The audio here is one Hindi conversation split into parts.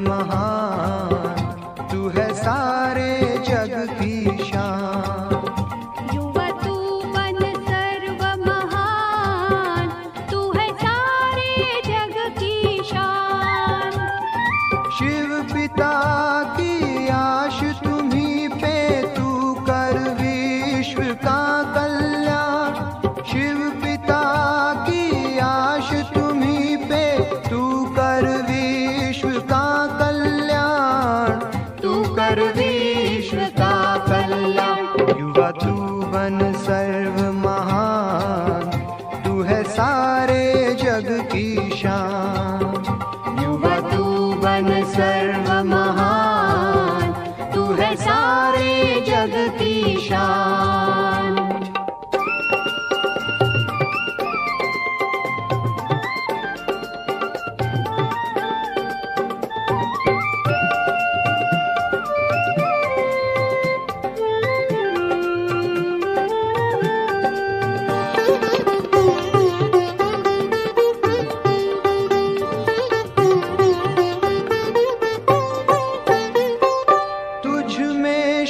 महान, तू है सारे जग की शान। युवा तू बन सर्व महान, तू है सारे जग की शान। शिव पिता की आश तुम्ही पे, तू कर विश्व का कल्याण। शिव पिता की आश तुम्ही पे, तू कर विश्व का कल्याण, तू कर विश्व का कल्याण। युवा तू बन सर्व महान, तू है सारे जग की शान। युवा तू बन सर्व महान, तू है सारे जग की शान।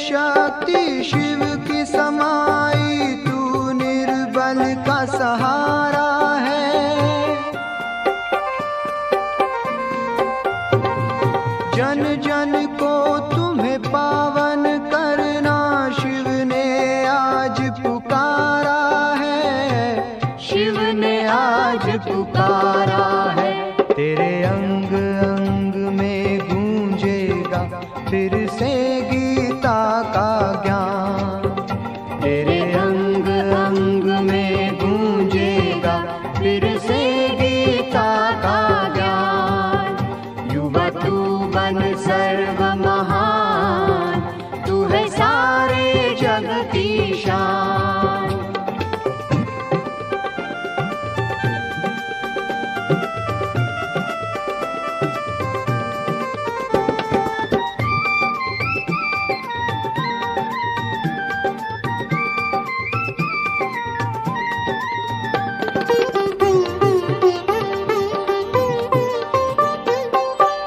शक्ति शिव की समाई, तू निर्बल का सहारा है। जन जन को तुम्हें पावन करना, शिव ने आज पुकारा है। शिव ने आज पुकारा है। तेरे अंग अंग में गूंजेगा फिर से गीता का ज्ञान। तेरे अंग अंग में गूंजेगा फिर से गीता का ज्ञान। युवा तू बन सर्व महान, तू है सारे जग की शान।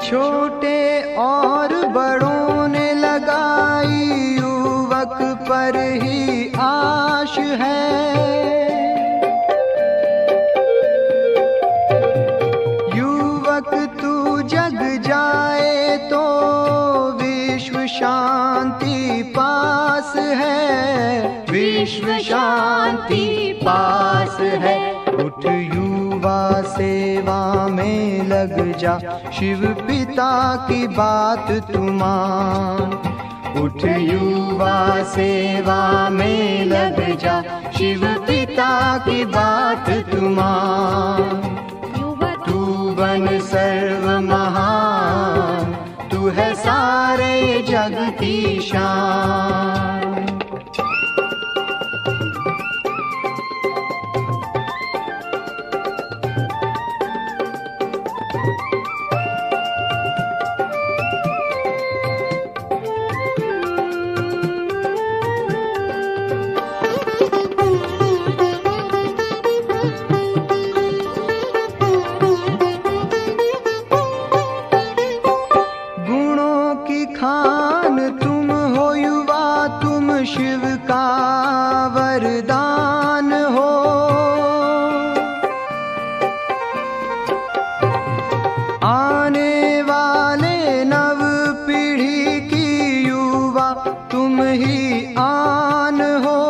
छोटे और बड़ों ने लगाई, युवक पर ही आश है। युवक तू जग जाए तो विश्व शांति पास है। विश्व शांति पास है। उठ युवा सेवा में लग जा, शिव पिता की बात तू मान। उठ युवा सेवा में लग जा, शिव पिता की बात तू मान। तू बन सर्व महान, तू है सारे जग की शान। खान तुम हो युवा, तुम शिव का वरदान हो। आने वाले नव पीढ़ी की युवा तुम ही आन हो।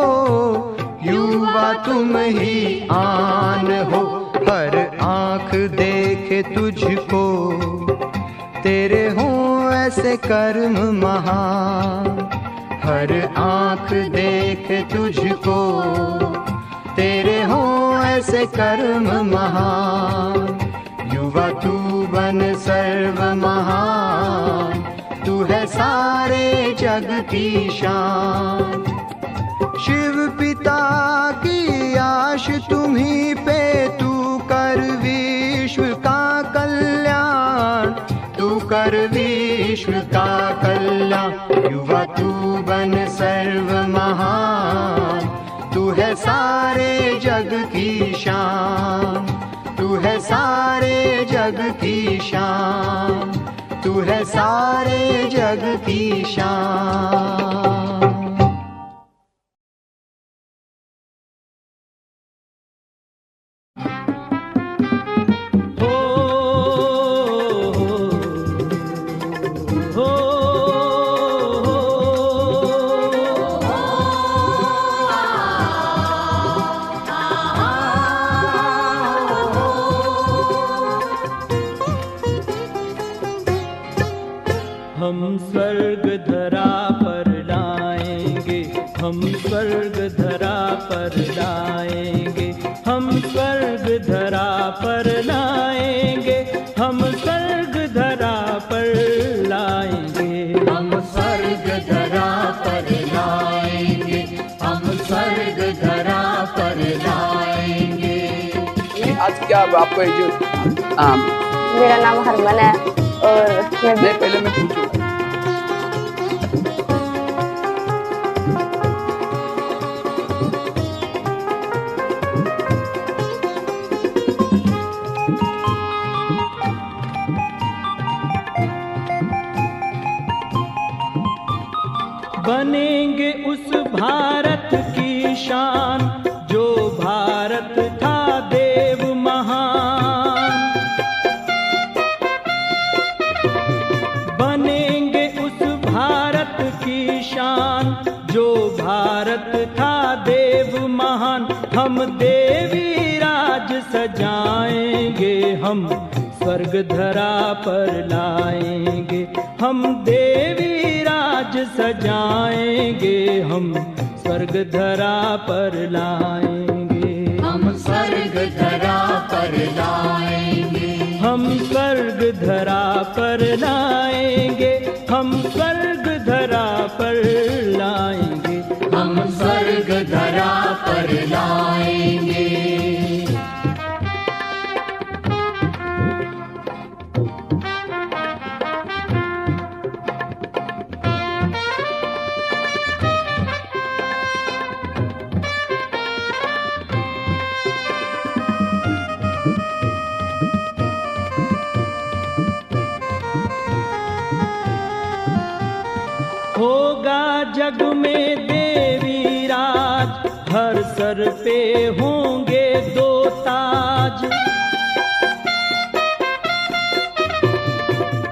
युवा तुम ही आन हो। हर आँख देखे तुझको, तेरे हों ऐसे कर्म महान। हर आँख देखे तुझको, तेरे हों ऐसे कर्म महान। युवा तू बन सर्व महान, तू है सारे जग की शान। शिव पिता की आश तुम्ही पे, तू कर विश्व का कल्याण। तू कर विश्व का कल्याण। युवा तू बन सर्व महान, तू है सारे जग की शान। तू है सारे जग की शान। तू है सारे जग की शान। हम स्वर्ग धरा पर लाएंगे, हम स्वर्ग धरा पर लाएंगे, हम स्वर्ग धरा पर लाएंगे, हम स्वर्ग धरा पर लाएंगे, हम स्वर्ग धरा पर लाएंगे, हम स्वर्ग धरा पर लाएंगे। आज क्या आपको जो मेरा नाम हरमन है और पहले मैं पूछूं बनेंगे उस भारत की शान जो भारत था देव महान। बनेंगे उस भारत की शान जो भारत था देव महान। हम देवी राज सजाएंगे, हम स्वर्ग धरा पर लाएंगे, हम देवी राज सजाएंगे, हम स्वर्ग धरा पर लाएंगे, हम स्वर्ग धरा पर लाएंगे, हम स्वर्ग धरा पर लाएंगे, हम स्वर्ग धरा पर लाएंगे, हम स्वर्ग धरा पर लाएंगे। होगा जग में देवी राज, हर सर पे होंगे दो ताज।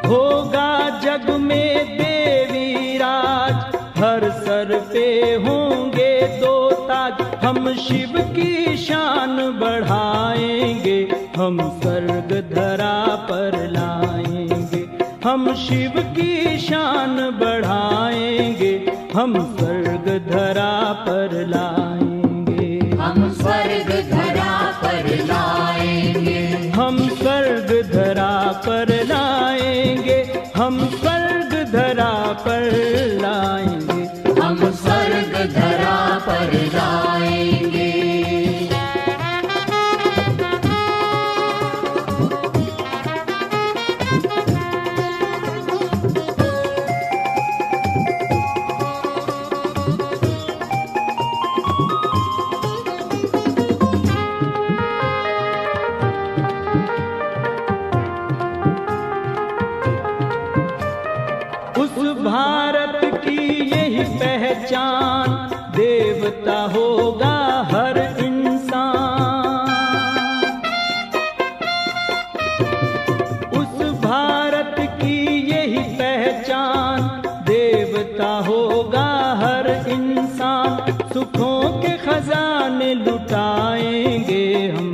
होगा जग में देवी राज, हर सर पे होंगे दो ताज। हम शिव की शान बढ़ाएंगे, हम स्वर्ग धरा पर लाएंगे, हम शिव की शान बढ़ाएंगे, हम स्वर्ग धरा पर लाएंगे, हम स्वर्ग धरा पर लाएंगे, हम स्वर्ग धरा पर लाएंगे, हम स्वर्ग धरा पर लाएंगे, हम स्वर्ग धरा पर लाएंगे। उस भारत की यही पहचान, देवता होगा हर इंसान। उस भारत की यही पहचान, देवता होगा हर इंसान। सुखों के खजाने लुटाएंगे, हम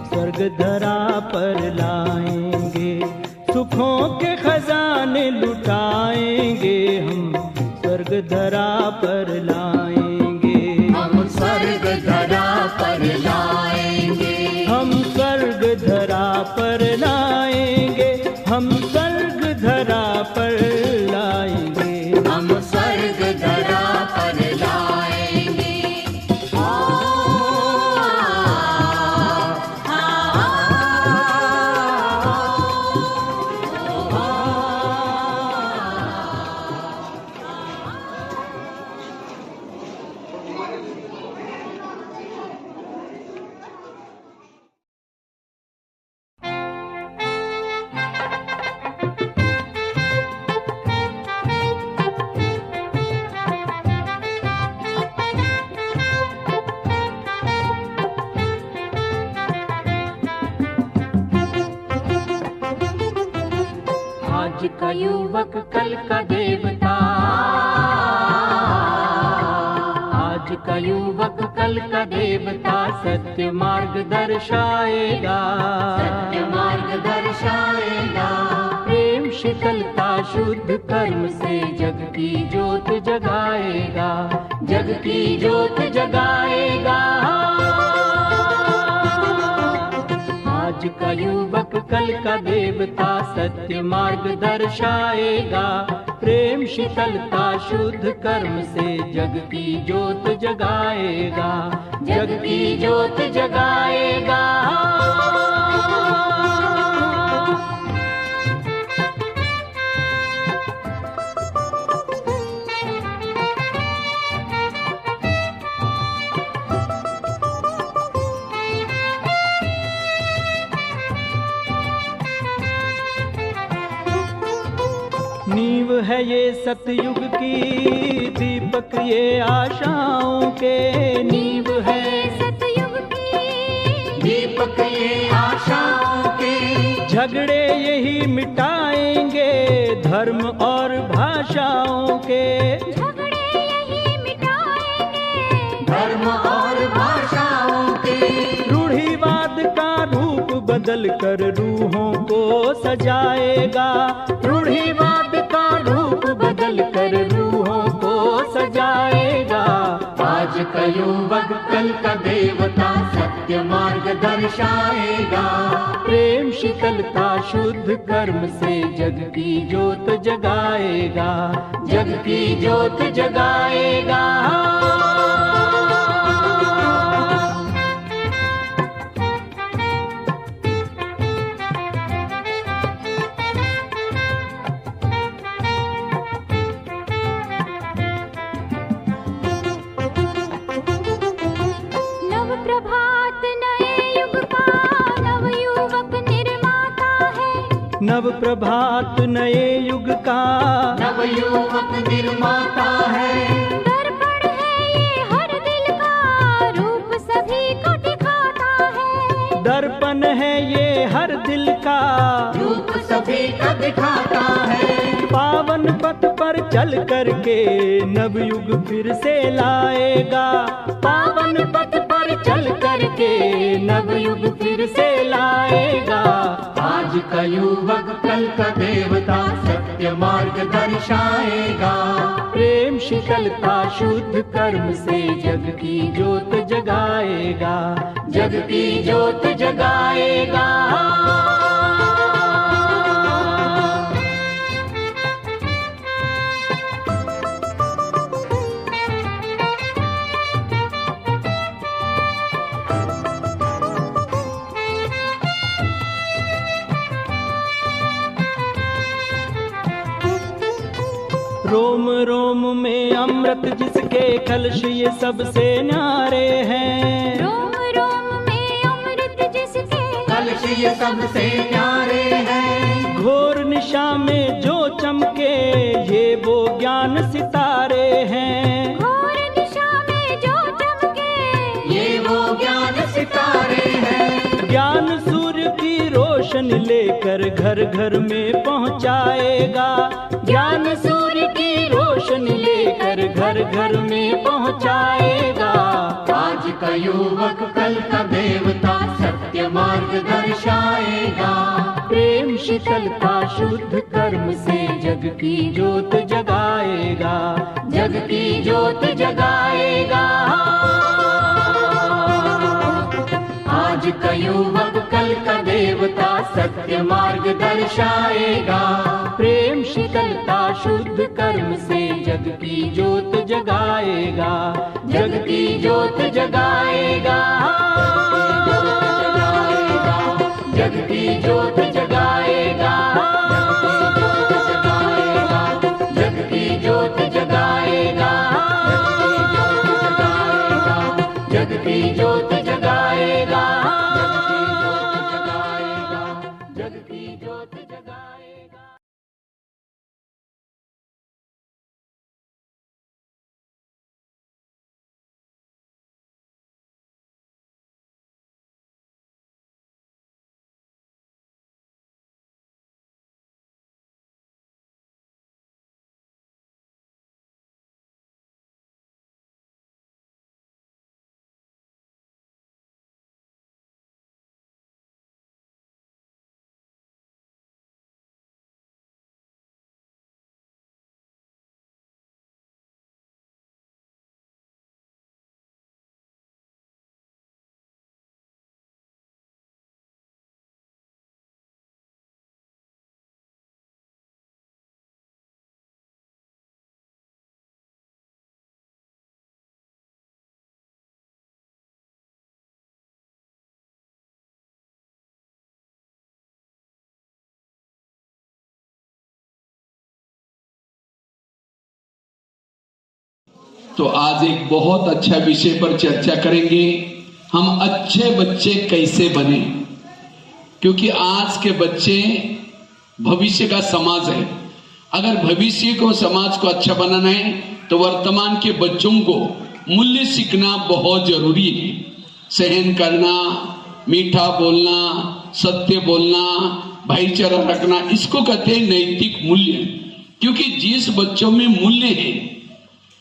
स्वर्ग धरा पर लाएंगे, सुखों के खजाने लुटाएंगे, हम स्वर्ग धरा पर लाएंगे, हम स्वर्ग धरा पर लाएंगे, हम स्वर्ग धरा पर लाएंगे, हम स्वर्ग धरा पर लाएंगे, हम स्वर्ग धरा पर लाएंगे। युवक कल का देवता, आज का युवक कल का देवता, सत्य मार्ग दर्शाएगा, सत्य मार्ग दर्शाएगा। प्रेम शीतलता शुद्ध कर्म से जग की ज्योत जगाएगा, जग की ज्योत जगाएगा। आज का युवक कल का देवता, सत्य मार्ग दर्शाएगा, प्रेम शीतलता शुद्ध कर्म से जग की ज्योत जगाएगा, जग की ज्योत जगाएगा। नींव है ये सतयुग की, दीपक ये आशाओं के, नींव है सतयुग की, दीपक ये आशाओं के, झगड़े यही मिटाएंगे धर्म और भाषाओं के, झगड़े यही मिटाएंगे धर्म और भाषाओं के। रूढ़िवाद का रूप बदल कर रूहों को सजाएगा, रूढ़िवाद का रूप बदल कर रूहों को सजाएगा। आज का युवक कल का देवता, सत्य मार्ग दर्शाएगा, प्रेम शीतलता शुद्ध कर्म से जग की ज्योत जगाएगा, जग की ज्योत जगाएगा। नव प्रभात नए युग का, नव युवक निर्माता है, नव प्रभात नए युग का, नव युवक निर्माता है। दर्पण है ये हर दिल का, रूप सभी को दिखाता है, दर्पण है ये हर दिल का, रूप सभी का दिखाता है। पावन पथ पर चल करके नवयुग फिर से लाएगा, पावन पथ पर चल करके नवयुग फिर से लाएगा। आज का युवक कल का देवता, सत्य मार्ग दर्शाएगा, प्रेम शीतलता शुद्ध कर्म से जग की ज्योत जगाएगा, जग की ज्योत जगाएगा। रोम रोम में अमृत जिसके कलश ये सबसे न्यारे हैं, रोम रोम में अमृत जिसके, कलश ये सबसे प्यारे हैं। घोर निशा में जो चमके ये वो ज्ञान सितारे हैं, घोर निशा में जो चमके, ये वो ज्ञान सितारे हैं। ज्ञान सूर्य की रोशनी लेकर घर घर में पहुंचाएगा, ज्ञान सूर्य की रोशनी लेकर घर घर में पहुंचाएगा। आज का युवक कल का देवता, सत्य मार्ग दर्शाएगा, प्रेम शीतलता शुद्ध कर्म से जग की ज्योत जगाएगा, जग की ज्योत जगाएगा। आज का युवक कल का देवता, सत्य मार्ग दर्शाएगा, प्रेम शीतलता शुद्ध कर्म से जग की ज्योत जगाएगा, जग की ज्योत जगाएगा, जग की ज्योत जगाएगा, जग की ज्योत जगाएगा, जग की ज्योत तो आज एक बहुत अच्छा विषय पर चर्चा करेंगे, हम अच्छे बच्चे कैसे बने। क्योंकि आज के बच्चे भविष्य का समाज है। अगर भविष्य को समाज को अच्छा बनाना है तो वर्तमान के बच्चों को मूल्य सीखना बहुत जरूरी है। सहन करना, मीठा बोलना, सत्य बोलना, भाईचारा रखना, इसको कहते हैं नैतिक मूल्य। क्योंकि जिस बच्चों में मूल्य है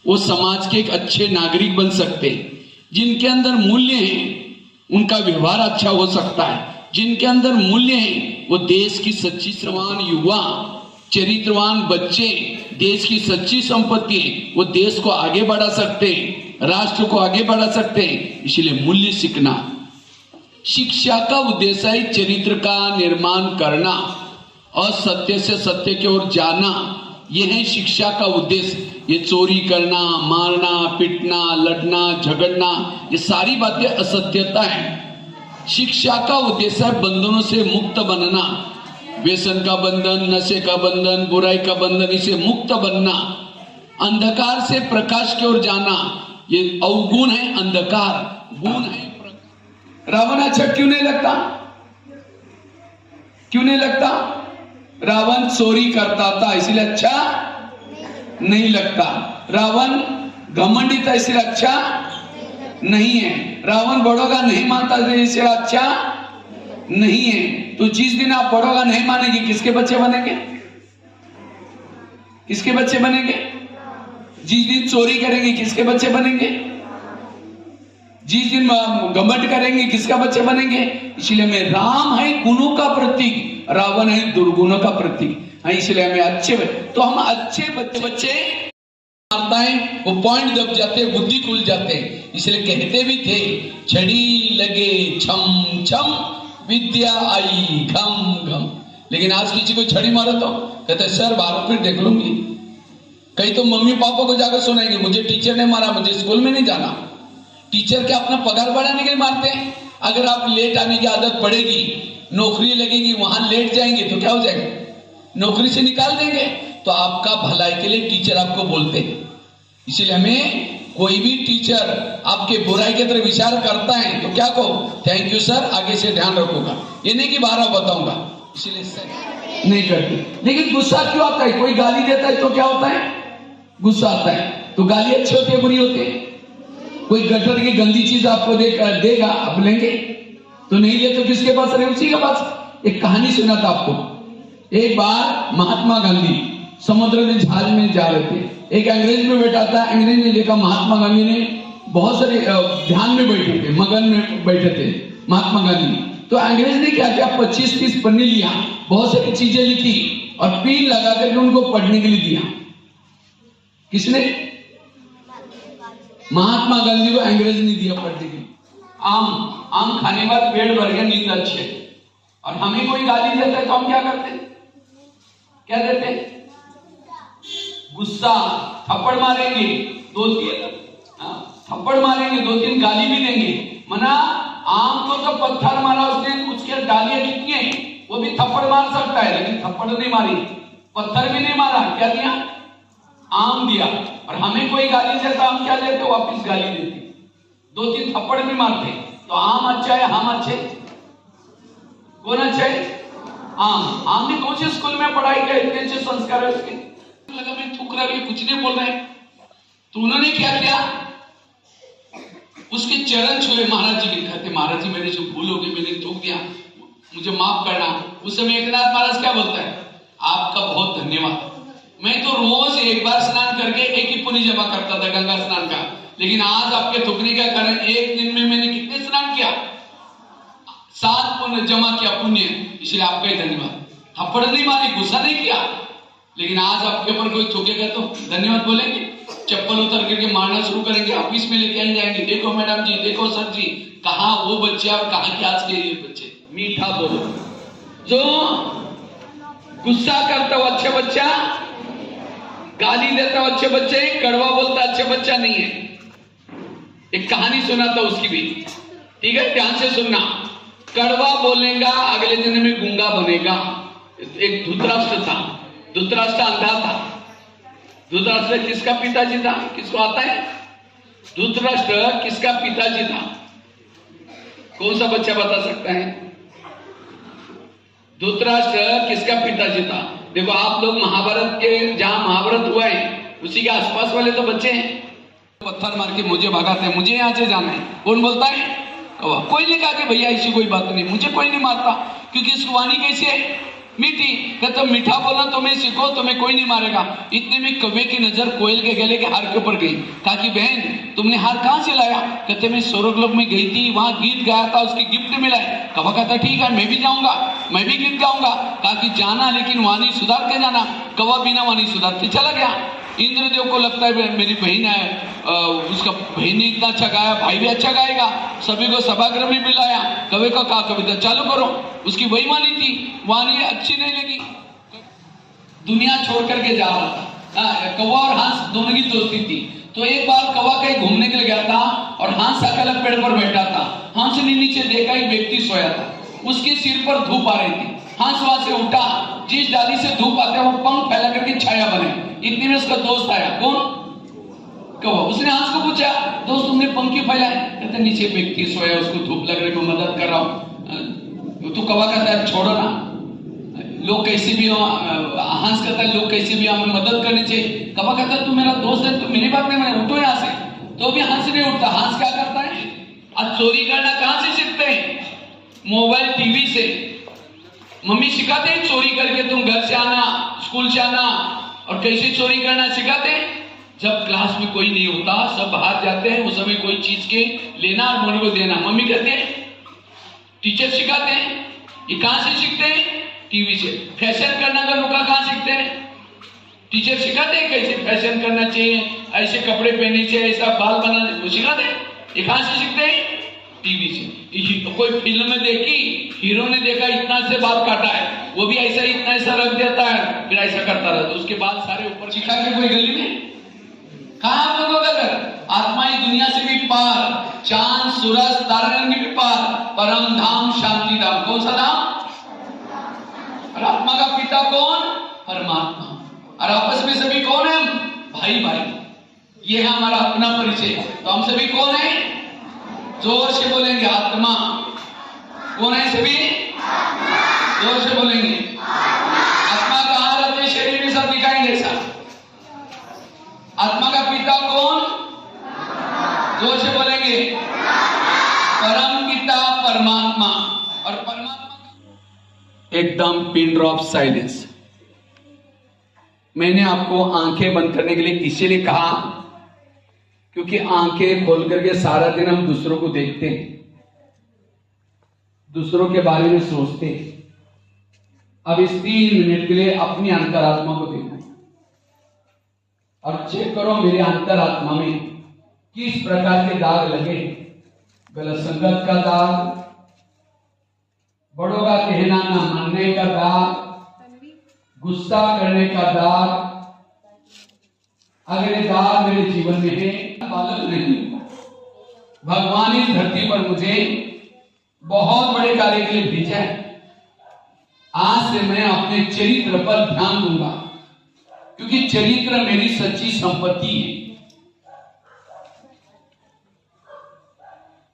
वो समाज के एक अच्छे नागरिक बन सकते हैं। जिनके अंदर मूल्य है उनका व्यवहार अच्छा हो सकता है। जिनके अंदर मूल्य है वो देश की सच्ची समान युवा, चरित्रवान बच्चे, देश की सच्ची संपत्ति, वो देश को आगे बढ़ा सकते हैं, राष्ट्र को आगे बढ़ा सकते हैं। इसलिए मूल्य सीखना, शिक्षा का उद्देश्य है चरित्र का निर्माण करना और सत्य से सत्य की ओर जाना। यह है शिक्षा का उद्देश्य। ये चोरी करना, मारना, पीटना, लड़ना, झगड़ना, ये सारी बातें असत्यता है। शिक्षा का उद्देश्य है बंधनों से मुक्त बनना, व्यसन का बंधन, नशे का बंधन, बुराई का बंधन, इसे मुक्त बनना, अंधकार से प्रकाश की ओर जाना। ये अवगुण है अंधकार, गुण है प्रकाश। रावण अच्छा क्यों नहीं लगता? क्यों नहीं लगता? रावण चोरी करता था इसलिए अच्छा नहीं लगता। रावण घमंडी था इसलिए अच्छा नहीं है। रावण बड़ों का नहीं मानता इसलिए अच्छा नहीं है। तो जिस दिन आप बड़ों का नहीं मानेंगे किसके बच्चे बनेंगे? किसके बच्चे बनेंगे? जिस दिन चोरी करेंगे किसके बच्चे बनेंगे? जिस दिन घमंड करेंगे किसका बच्चे बनेंगे? इसलिए हमें राम है गुणों का प्रतीक, रावण है दुर्गुणों का प्रतीक। इसलिए हमें अच्छे तो हम अच्छे बच्चे मारता है वो पॉइंट दब जाते हैं, बुद्धि खुल जाते हैं। इसलिए कहते भी थे छड़ी लगे छम छम, विद्या आई घम घम। लेकिन आज किसी को छड़ी मारो तो कहते सर 12 फिर देख लूंगी। कई तो मम्मी पापा को जाकर सुनाएंगे मुझे टीचर ने मारा, मुझे स्कूल में नहीं जाना। टीचर क्या अपना पगार बढ़ाने के लिए मारते हैं? अगर आप लेट आने की आदत पड़ेगी, नौकरी लगेगी, वहां लेट जाएंगे तो क्या हो जाएगा? नौकरी से निकाल देंगे। तो आपका भलाई के लिए टीचर आपको बोलते हैं। इसलिए हमें कोई भी टीचर आपके बुराई की तरफ विचार करता है तो क्या कहो? थैंक यू सर, आगे से ध्यान रखूंगा। ये नहीं कि 12 बताऊंगा। इसलिए सर नहीं करते। लेकिन गुस्सा क्यों आता है? कोई गाली देता है तो क्या होता है? गुस्सा आता है। तो गाली अच्छी होती है बुरी होती है? कोई गटर की गंदी चीज आपको देगा, आप लेंगे? तो नहीं ले तो किसके पास रहे? उसी के पास। एक कहानी सुना था आपको। एक बार महात्मा गांधी समुद्र में जहाज में जा रहे थे। एक अंग्रेज में बैठा था। अंग्रेज ने देखा महात्मा गांधी ने बहुत सारे ध्यान में बैठे थे, मगन में बैठे थे महात्मा गांधी। तो अंग्रेज ने क्या किया? 25-30 पन्ने लिया, बहुत सारी चीजें लिखी और पीन लगा करके उनको पढ़ने के लिए दिया। किसने? महात्मा गांधी को अंग्रेज ने दिया पढ़ने के लिए। आम खाने के बाद पेट भर गया, नींद अच्छे। और हमें कोई गाली देता है तो हम क्या करते हैं? क्या देते हैं? गुस्सा, थप्पड़ मारेंगे 2-3, थप्पड़ मारेंगे 2-3 गाली भी देंगे। मना आम को तो पत्थर मारा उसने, उसके गालियां कितनी है? वो भी थप्पड़ मार सकता है, लेकिन थप्पड़ नहीं मारी, पत्थर भी नहीं मारा। क्या दिया? आम दिया। और हमें कोई गाली देता हम क्या देते? वापिस गाली देते, 2-3 थप्पड़ भी मारते। तो आम अच्छा है, हम अच्छे? कौन अच्छा है? आम। आम ने कौन से स्कूल में पढ़ाई किया? इतने अच्छे संस्कार है उसके। लगा मैं थूक रहा, कुछ नहीं बोल रहे। तो उन्होंने क्या किया? उसके चरण छुए महाराज जी के। कहते महाराज जी मेरे जो भूल हो गई, मैंने थूक दिया, मुझे माफ करना। उस समय एकनाथ महाराज क्या बोलता है? आपका बहुत धन्यवाद। मैं तो रोज एक बार स्नान करके एक ही पुण्य जमा करता था, गंगा स्नान का। लेकिन आज आपके थूकने का कारण एक दिन में मैंने कितने स्नान किया? 7 पुण्य जमा किया, पुण्य। इसलिए आपका ही धन्यवाद। थप्पड़ नहीं मारी, गुस्सा नहीं किया। लेकिन आज आपके ऊपर कोई थूकेगा तो धन्यवाद बोलेंगे? चप्पल उतर करके मारना शुरू करेंगे, ऑफिस में लेके आ जाएंगे। देखो मैडम जी, देखो सर जी, कहाँ वो बच्चे और कहाँ के आज के ये बच्चे। मीठा बोलो। जो गुस्सा करता वो अच्छे बच्चा, गाली देता वो अच्छे बच्चे, कड़वा बोलता अच्छे बच्चा नहीं है। एक कहानी सुना था उसकी भी, ठीक है? ध्यान से सुनना। कड़वा बोलेगा अगले दिन में गूंगा बनेगा। एक धृतराष्ट्र था, धृतराष्ट्र अंधा था। धृतराष्ट्र किसका पिताजी था? किसको आता है? धृतराष्ट्र किसका पिताजी था? कौन सा बच्चा बता सकता है? धृतराष्ट्र किसका पिताजी था? देखो आप लोग महाभारत के, जहां महाभारत हुआ है उसी के आसपास वाले तो बच्चे हैं। पत्थर मार के मुझे भगाते हैं, मुझे यहाँ से जाना है। कौन बोलता है? कौवा। कोई नहीं कहा कि भैया ऐसी कोई बात नहीं, मुझे कोई नहीं मारता, क्योंकि इसकी वाणी कैसी है? मीठी। कहते तो मीठा बोलना तुम्हें सीखो, तुम्हें कोई नहीं मारेगा। इतने में कौवे की नजर कोयल के गले के हार के ऊपर गई। कहा कि बहन तुमने हार कहाँ से लाया? कहते मैं स्वर्गलोक में गई थी, वहां गीत गाया था, उसकी गिफ्ट मिला है। कौवा कहता ठीक है मैं भी जाऊंगा, मैं भी गीत गाऊंगा। कहा कि जाना लेकिन वाणी सुधार के जाना। कौवा बिना वाणी सुधार के चला गया। इंद्रदेव को लगता है मेरी बहन है, उसका बहन ने इतना अच्छा गाया, भाई भी अच्छा गाएगा। सभी को सभागृह में बुलाया, कवि को कहा कविता चालू करो। उसकी वही वाणी थी, वाणी अच्छी नहीं लगी, दुनिया छोड़ करके जा रहा था। कौवा और हंस दोनों की दोस्ती थी। तो एक बार कौवा कहीं घूमने के लिए गया था और हंस अकेला पेड़ पर बैठा था। हंस ने नीचे देखा एक व्यक्ति सोया था, उसके सिर पर धूप आ रही थी। हंस वहां से उठा, जिस डाली से धूप आते वो पंख फैला करके छाया बने। इतने में उसका दोस्त आया। कौन? कौवा। उसने हंस को पूछा दोस्त तुमने पंख क्यों फैलाए? कहते नीचे व्यक्ति सोया, उसको धूप लग रही, मैं मदद कर रहा हूँ। तो कौवा कहता है छोड़ो ना, लोग कैसे भी हो, हंस कहता है लोग कैसे भी हमें मदद करनी चाहिए। कौवा कहता है तू मेरा दोस्त है, तू मेरी बात नहीं माने, उठो यहाँ से। तो भी हंस नहीं उठता। हंस क्या करता है? आज चोरी करना कहां से सीखते हैं? मोबाइल टीवी से। मम्मी सिखाते हैं चोरी करके तुम घर से आना, स्कूल से आना, और कैसे चोरी करना सिखाते हैं। जब क्लास में कोई नहीं होता, सब बाहर जाते हैं, उस समय कोई चीज के लेना और मम्मी को देना, मम्मी कहते हैं। टीचर सिखाते हैं। ये कहां से सीखते हैं? टीवी से। फैशन करना का नुका कहां सीखते हैं? टीचर सिखाते हैं कैसे फैशन करना चाहिए, ऐसे कपड़े पहनने चाहिए, ऐसा बाल बनाना, वो सिखाते हैं। ये कहां से सीखते हैं? टीवी से। कोई फिल्म में देखी, हीरो ने देखा इतना से बाल काटा है, वो भी ऐसा इतना ऐसा रख देता है, फिर ऐसा करता रहता, उसके बाद सारे ऊपर सिखा के कोई गली में कहां बोलोगे? अगर आत्मा ही दुनिया से भी पार, चांद सूरज तारागण भी पार, परम धाम शांति धाम। कौन सा धाम? और आत्मा का पिता कौन? परमात्मा। और आपस में सभी कौन है? भाई भाई। ये है हमारा अपना परिचय। तो हम सभी कौन है? जोर से बोलेंगे आत्मा। कौन है सभी? जोर से बोलेंगे आत्मा। कहां रहते हैं? शरीर में सब दिखाएंगे सब। आत्मा का पिता कौन? जोर से बोलेंगे परम पिता परमात्मा। और परमात्मा एकदम पिन ड्रॉप साइलेंस। मैंने आपको आंखें बंद करने के लिए इसीलिए कहा क्योंकि आंखें खोल करके सारा दिन हम दूसरों को देखते हैं, दूसरों के बारे में सोचते हैं। अब इस 3 मिनट के लिए अपनी अंतरात्मा को देखना और चेक करो मेरे अंतरात्मा में किस प्रकार के दाग लगे। गलत संगत का दाग, बड़ों का कहना ना मानने का दाग, गुस्सा करने का दाग। अगर ये दाग मेरे जीवन में है, बालक नहीं, भगवान इस धरती पर मुझे बहुत बड़े कार्य के लिए भेजा है। आज से मैं अपने चरित्र पर ध्यान दूंगा क्योंकि चरित्र मेरी सच्ची संपत्ति है।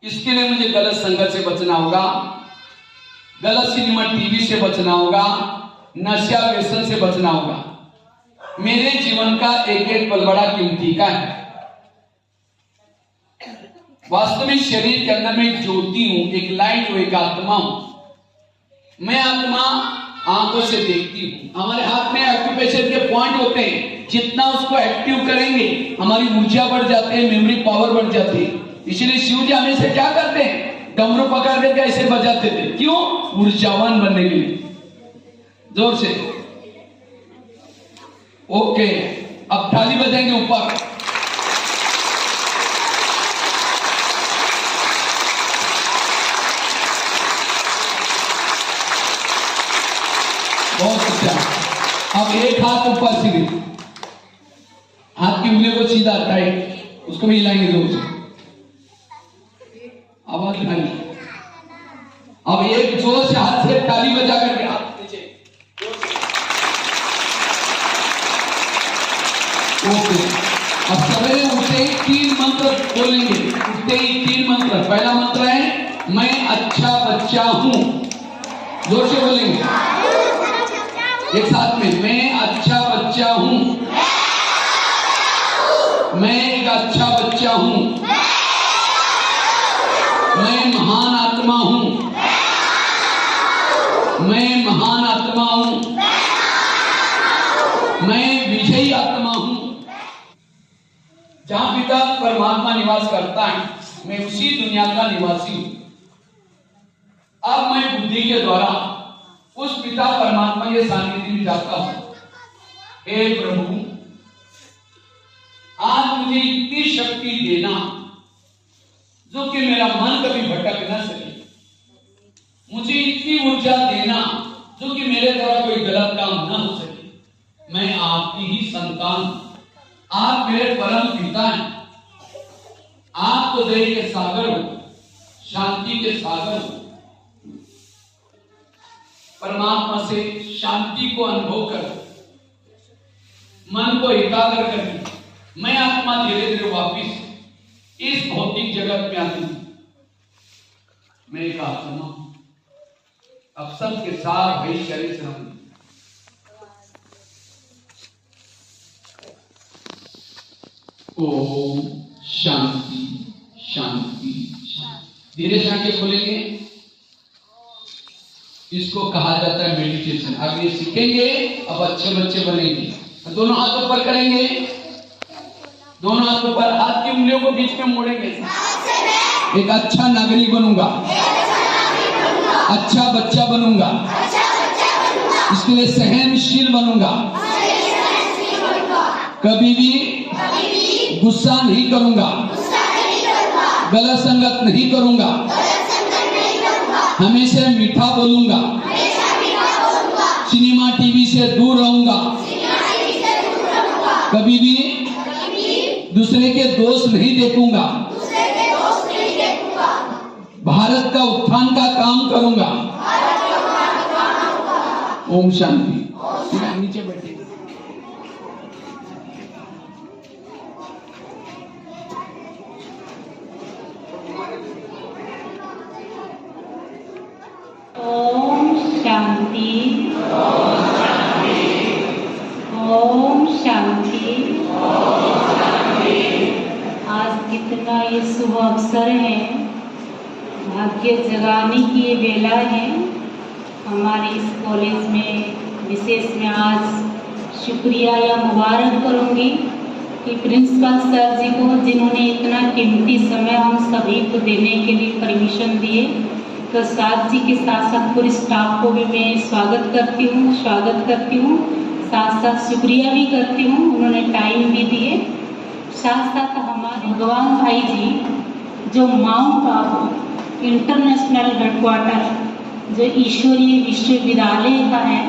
इसके लिए मुझे गलत संगत से बचना होगा, गलत सिनेमा टीवी से बचना होगा, नशा व्यसन से बचना होगा। मेरे जीवन का एक एक पल बड़ा कीमती का है। वास्तविक शरीर के अंदर मैं एक ज्योति हूं, एक लाइट हूं, एक आत्मा हूं। मैं आत्मा आंखों से देखती हूं। हमारे हाथ में एक्यूप्रेशर के पॉइंट होते हैं, जितना उसको एक्टिव करेंगे हमारी ऊर्जा बढ़ जाती है, मेमोरी पावर बढ़ जाती है। इसलिए शिव जी हमेशा क्या करते हैं? डमरू पकड़ करके ऐसे बजाते थे। क्यों? ऊर्जावान बनने के लिए। जोर से ओके। अब थाली बजाएंगे ऊपर। बहुत अच्छा। अब एक हाथ ऊपर सीधे, हाथ की उंगली को सीधा टाइट, उसको भी हिलाएंगे जोर से, आवाज आएगी। अब एक जोर से हाथ से ताली बजा करके हाथ नीचे। ओके। अब सवेरे उठते ही 3 मंत्र बोलेंगे। उठते ही 3 मंत्र। पहला मंत्र है मैं अच्छा बच्चा हूं। जोर से बोलेंगे एक साथ में, मैं अच्छा बच्चा हूं। मैं एक अच्छा बच्चा हूं। मैं महान आत्मा हूं। मैं महान आत्मा हूं। मैं विजयी आत्मा हूं। जहां पिता परमात्मा निवास करता है, मैं उसी दुनिया का निवासी हूं। अब मैं बुद्धि के द्वारा उस पिता परमात्मा के सानिध्य में जाता हूं। हे प्रभु, आज मुझे इतनी शक्ति देना जो कि मेरा मन कभी भटक न सके। मुझे इतनी ऊर्जा देना जो कि मेरे द्वारा कोई गलत काम न हो सके। मैं आपकी ही संतान हूं। आप मेरे परम पिता हैं। आप तो दया के सागर हो, शांति के सागर हो। परमात्मा से शांति को अनुभव कर, मन को एकाग्र कर मैं आत्मा धीरे धीरे वापिस इस भौतिक जगत में आती हूं। मैं एक आत्मा हूं। अब सबके साथ भाई शरीर से हम ओम शांति शांति शांति। धीरे से आंखें खोलेंगे। इसको कहा जाता है मेडिटेशन। अब ये सीखेंगे, अब अच्छे बच्चे बनेंगे। दोनों हाथ ऊपर करेंगे। दोनों हाथ ऊपर, हाथ की उंगलियों को बीच में मोड़ेंगे। एक अच्छा नागरिक बनूंगा, अच्छा बच्चा बनूंगा, इसके लिए सहनशील बनूंगा, कभी भी गुस्सा नहीं करूंगा, गलत संगत नहीं करूंगा, हमेशा मीठा बोलूंगा, सिनेमा टीवी से दूर रहूंगा, कभी भी दूसरे के दोष नहीं देखूंगा, भारत का उत्थान का काम करूंगा। ओम शांति। नीचे बैठे। ओम शांति। ओम शांति। आज कितना ये शुभ अवसर है, भाग्य जगाने की ये वेला है। हमारे इस कॉलेज में विशेष में आज शुक्रिया या मुबारक करूंगी कि प्रिंसिपल सर जी को, जिन्होंने इतना कीमती समय हम सभी को देने के लिए परमिशन दिए। तो साथ जी के साथ साथ पूरे स्टाफ को भी मैं स्वागत करती हूँ। साथ साथ शुक्रिया भी करती हूँ, उन्होंने टाइम भी दिए। साथ साथ हमारे भगवान भाई जी जो माउंट आबू इंटरनेशनल हेडक्वार्टर जो ईश्वरीय विश्वविद्यालय का है,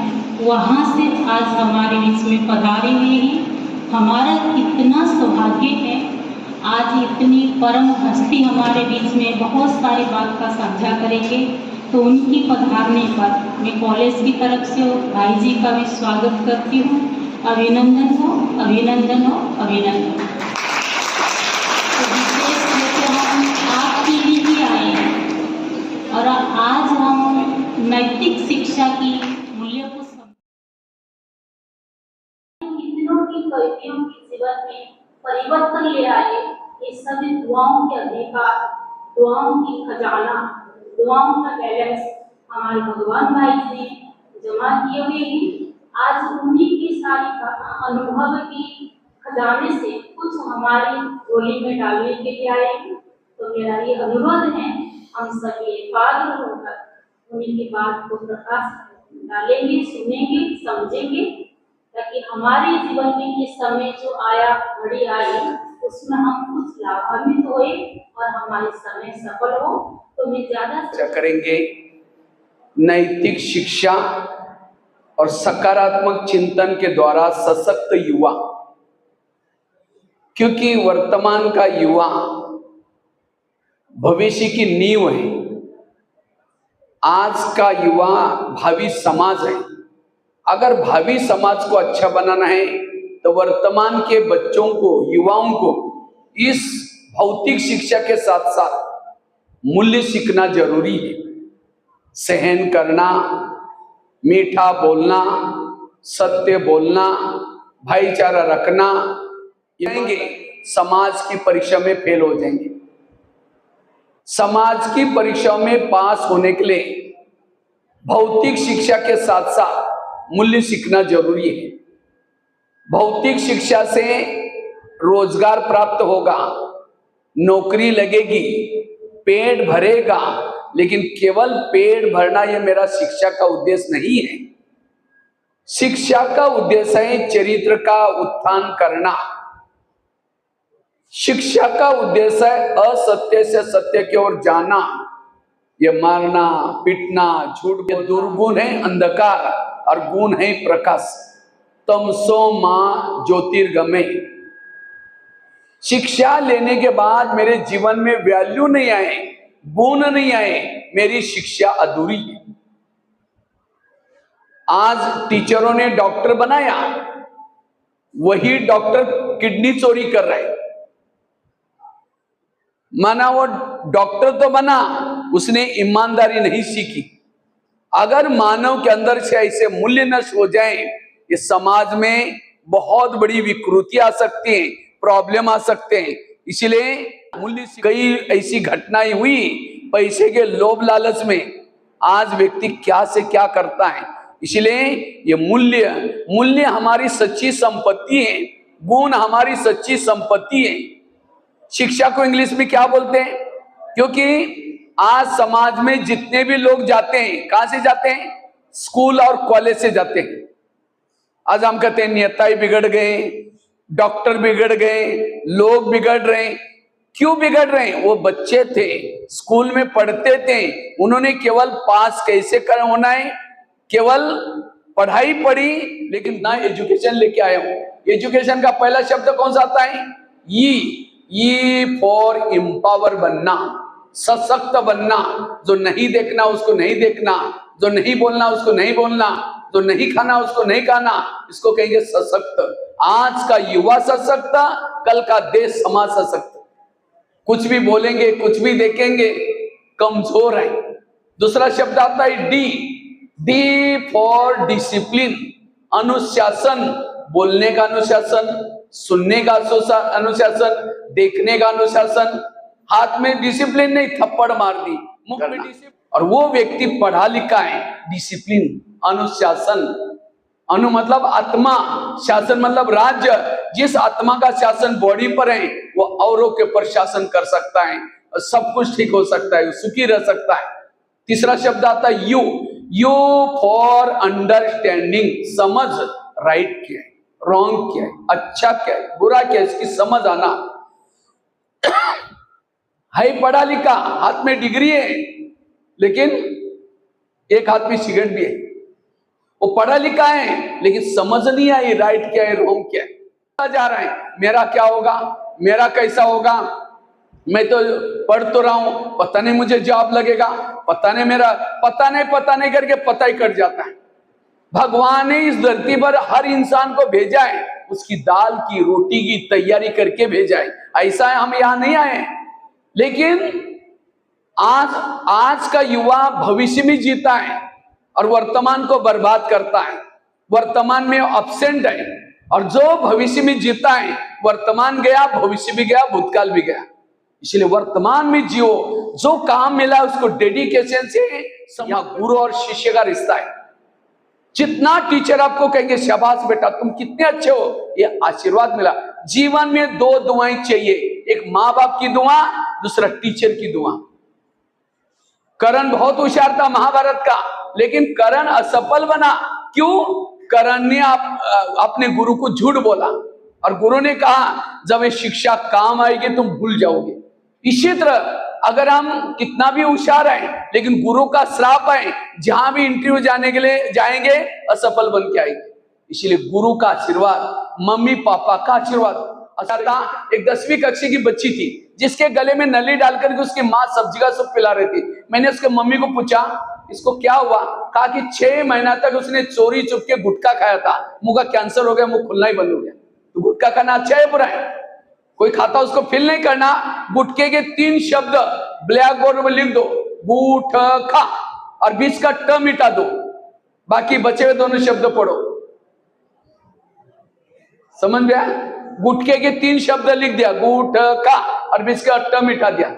वहाँ से आज हमारे बीच में पधारे हुए हैं। हमारा कितना सौभाग्य है, आज इतनी परम हस्ती हमारे बीच में बहुत सारी बात का साझा करेंगे। तो उनकी पधारने पर मैं कॉलेज की तरफ से भाई जी का भी स्वागत करती हूँ। अभिनंदन हो, अभिनंदन हो, अभिनंदन। तो विशेष रूप से हम आपके लिए ही आए हैं और आज हम नैतिक शिक्षा की मूल्य को कितनों की कवियों के जीवन में परिवर्तन ले आए। ये सभी दुआओं के अधिकार, दुआओं की खजाना, दुआओं का बैलेंस हमारे भगवान भाई ने जमा किए हुए हैं। आज उन्हीं की सारी अनुभव की खजाने से कुछ हमारी झोली में डालने के लिए आए हैं। तो मेरा ये अनुरोध है, हम सभी एकाग्र होकर उन्हीं की बात को प्रकाश डालेंगे, सुनेंगे, समझेंगे, ताकि हमारे जीवन में ये समय जो आया, घड़ी आई, उसमें हम कुछ लाभान्वित होए और हमारे समय सफल हो। तो मैं ज्यादा करेंगे नैतिक शिक्षा और सकारात्मक चिंतन के द्वारा सशक्त युवा, क्योंकि वर्तमान का युवा भविष्य की नींव है। आज का युवा भावी समाज है। अगर भावी समाज को अच्छा बनाना है तो वर्तमान के बच्चों को, युवाओं को इस भौतिक शिक्षा के साथ साथ मूल्य सीखना जरूरी है। सहन करना, मीठा बोलना, सत्य बोलना, भाईचारा रखना, जाएंगे समाज की परीक्षा में फेल हो जाएंगे। समाज की परीक्षा में पास होने के लिए भौतिक शिक्षा के साथ साथ मूल्य सीखना जरूरी है। भौतिक शिक्षा से रोजगार प्राप्त होगा, नौकरी लगेगी, पेट भरेगा, लेकिन केवल पेट भरना यह मेरा शिक्षा का उद्देश्य नहीं है। शिक्षा का उद्देश्य है चरित्र का उत्थान करना। शिक्षा का उद्देश्य है असत्य से सत्य की ओर जाना। ये मारना, पीटना, झूठ, ये दुर्गुण है अंधकार और गुण है प्रकाश। तमसो मां ज्योतिर्गमय। शिक्षा लेने के बाद मेरे जीवन में वैल्यू नहीं आए, गुण नहीं आए, मेरी शिक्षा अधूरी है। आज टीचरों ने डॉक्टर बनाया, वही डॉक्टर किडनी चोरी कर रहे। माना वो डॉक्टर तो बना, उसने ईमानदारी नहीं सीखी। अगर मानव के अंदर से ऐसे मूल्य नष्ट हो जाए, इस समाज में बहुत बड़ी विकृति आ सकती है, प्रॉब्लम आ सकते हैं। इसलिए मूल्य, कई ऐसी घटनाएं हुई पैसे के लोभ लालच में, आज व्यक्ति क्या से क्या करता है। इसलिए ये मूल्य हमारी सच्ची संपत्ति है, गुण हमारी सच्ची संपत्ति है। शिक्षा को इंग्लिश में क्या बोलते हैं? क्योंकि आज समाज में जितने भी लोग जाते हैं, कहां से जाते हैं? स्कूल और कॉलेज से जाते हैं। आज हम कहते हैं नेता बिगड़ गए, डॉक्टर बिगड़ गए, लोग बिगड़ रहे हैं। क्यों बिगड़ रहे हैं? वो बच्चे थे, स्कूल में पढ़ते थे, उन्होंने केवल पास कैसे कर होना है, केवल पढ़ाई पढ़ी, लेकिन ना एजुकेशन लेके आए हो। एजुकेशन का पहला शब्द कौन सा आता है? ई फॉर एम्पावर बनना, सशक्त बनना। जो नहीं देखना उसको नहीं देखना, जो नहीं बोलना उसको नहीं बोलना, जो नहीं खाना उसको नहीं खाना, इसको कहेंगे सशक्त। आज का युवा सशक्त, कल का देश समाज सशक्त। कुछ भी बोलेंगे, कुछ भी देखेंगे, कमजोर है। दूसरा शब्द आता है डी फॉर डिसिप्लिन, अनुशासन। बोलने का अनुशासन, सुनने का अनुशासन, देखने का अनुशासन। हाथ में डिसिप्लिन नहीं, थप्पड़ मार दी, मुख में डिसिप्लिन। और वो व्यक्ति पढ़ा लिखा है, डिसिप्लिन, अनुशासन। अनु मतलब आत्मा, शासन मतलब राज्य। जिस आत्मा का शासन बॉडी पर है, वो औरों के ऊपर शासन कर सकता है, और सब कुछ ठीक हो सकता है, सुखी रह सकता है। तीसरा शब्द आता है यू फॉर अंडरस्टैंडिंग, समझ। राइट क्या है, रॉन्ग क्या है, अच्छा क्या है, बुरा क्या है, इसकी समझ आना है। पढ़ा लिखा, हाथ में डिग्री है, लेकिन एक हाथ में सिगरेट भी है। वो पढ़ा लिखा है, लेकिन समझ नहीं आई राइट क्या है, रॉन्ग क्या है। जा रहा है, मेरा क्या होगा, मेरा कैसा होगा, मैं तो पढ़ तो रहा हूं, पता नहीं मुझे जॉब लगेगा, पता नहीं मेरा, पता नहीं करके पता ही कट जाता है। भगवान ने इस धरती पर हर इंसान को भेजा है, उसकी दाल की रोटी की तैयारी करके भेजा है। ऐसा है हम यहां नहीं आए। लेकिन आज का युवा भविष्य में जीता है और वर्तमान को बर्बाद करता है। वर्तमान में अब्सेंट है, और जो भविष्य में जीता है, वर्तमान गया, भविष्य भी गया, भूतकाल भी गया। इसलिए वर्तमान में जियो, जो काम मिला उसको डेडिकेशन से। गुरु और शिष्य का रिश्ता है। जितना टीचर आपको कहेंगे शाबाश बेटा तुम कितने अच्छे हो, ये आशीर्वाद मिला। जीवन में दो दुआएं चाहिए, एक माँ बाप की दुआ, दूसरा टीचर की दुआ। कर्ण बहुत होशियार था महाभारत का, लेकिन कर्ण असफल बना। क्यों? कर्ण ने अपने गुरु को झूठ बोला, और गुरु ने कहा जब ये शिक्षा काम आएगी तुम भूल जाओगे। इसी तरह अगर हम कितना भी होशियार हैं, लेकिन गुरु का श्राप है, जहां भी इंटरव्यू जाने के लिए जाएंगे असफल बन के आएंगे। इसलिए गुरु का आशीर्वाद, मम्मी पापा का आशीर्वाद। एक 10वीं कक्षा की बच्ची थी, जिसके गले में नली डालकर के उसकी माँ सब्जी का सूप पिला रही थी। मैंने उसके मम्मी को पूछा इसको क्या हुआ? कहा कि 6 महीना तक उसने चोरी चुप के गुटखा खाया था, मुंह का कैंसर हो गया, मुंह खुलना ही बंद हो गया। गुटखा खाना अच्छा है बुरा है? कोई खाता उसको फिल नहीं करना। गुटखे के 3 शब्द ब्लैक बोर्ड में लिख दो, गुटखा, और बीच का ट मिटा दो, बाकी बचे हुए दोनों शब्द पढ़ो। समझ गया? गुटखे के 3 शब्द लिख दिया, गुटखा, और बीच का ट मिटा दिया।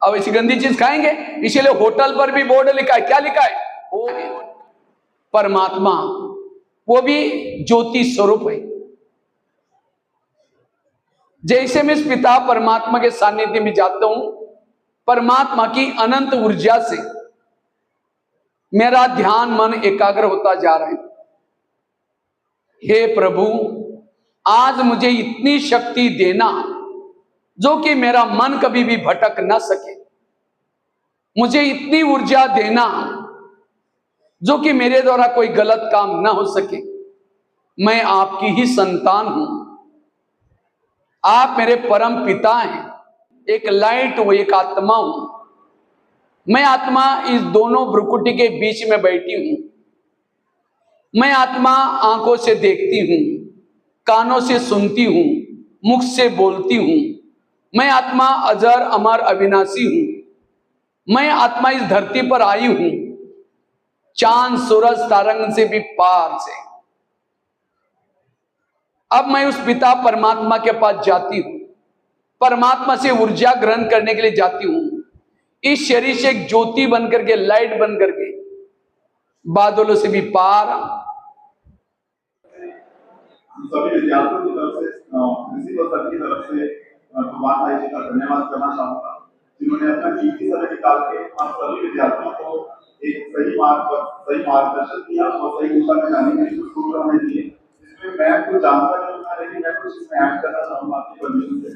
अब ऐसी गंदी चीज खाएंगे? इसीलिए होटल पर भी बोर्ड लिखा है, क्या लिखा है? वो परमात्मा, वो भी ज्योति स्वरूप है। जैसे मैं इस पिता परमात्मा के सानिध्य में जाता हूं, परमात्मा की अनंत ऊर्जा से मेरा ध्यान मन एकाग्र होता जा रहा है। हे प्रभु, आज मुझे इतनी शक्ति देना जो कि मेरा मन कभी भी भटक न सके। मुझे इतनी ऊर्जा देना जो कि मेरे द्वारा कोई गलत काम न हो सके। मैं आपकी ही संतान हूं, आप मेरे परम पिता हैं, एक लाइट हूं, एक आत्मा हूं। मैं आत्मा इस दोनों भ्रुकुटी के बीच में बैठी हूं। मैं आत्मा आंखों से देखती हूं, कानों से सुनती हूं, मुख से बोलती हूं। मैं आत्मा अजर अमर अविनाशी हूं। मैं आत्मा इस धरती पर आई हूं, चांद सूरज तारंग से भी पार से। अब मैं उस पिता परमात्मा के पास जाती हूं, परमात्मा से ऊर्जा ग्रहण करने के लिए जाती हूं। इस शरीर से एक ज्योति बनकर के, लाइट बनकर के, बादलों से भी पार। सभी विद्यार्थियों की तरफ से, प्रिंसिपल सर की तरफ से भगवान भाई जी का धन्यवाद करना चाहूंगा, जिन्होंने अपना कीमती समय निकाल के हम सभी विद्यार्थियों को एक सही मार्गदर्शन किया और सही दिशा में जाने के लिए कुछ हमें दिए। इसमें मैं कुछ जानता नहीं था, लेकिन मैं कुछ इसमें ऐड करना चाहूंगा आपकी परमिशन से।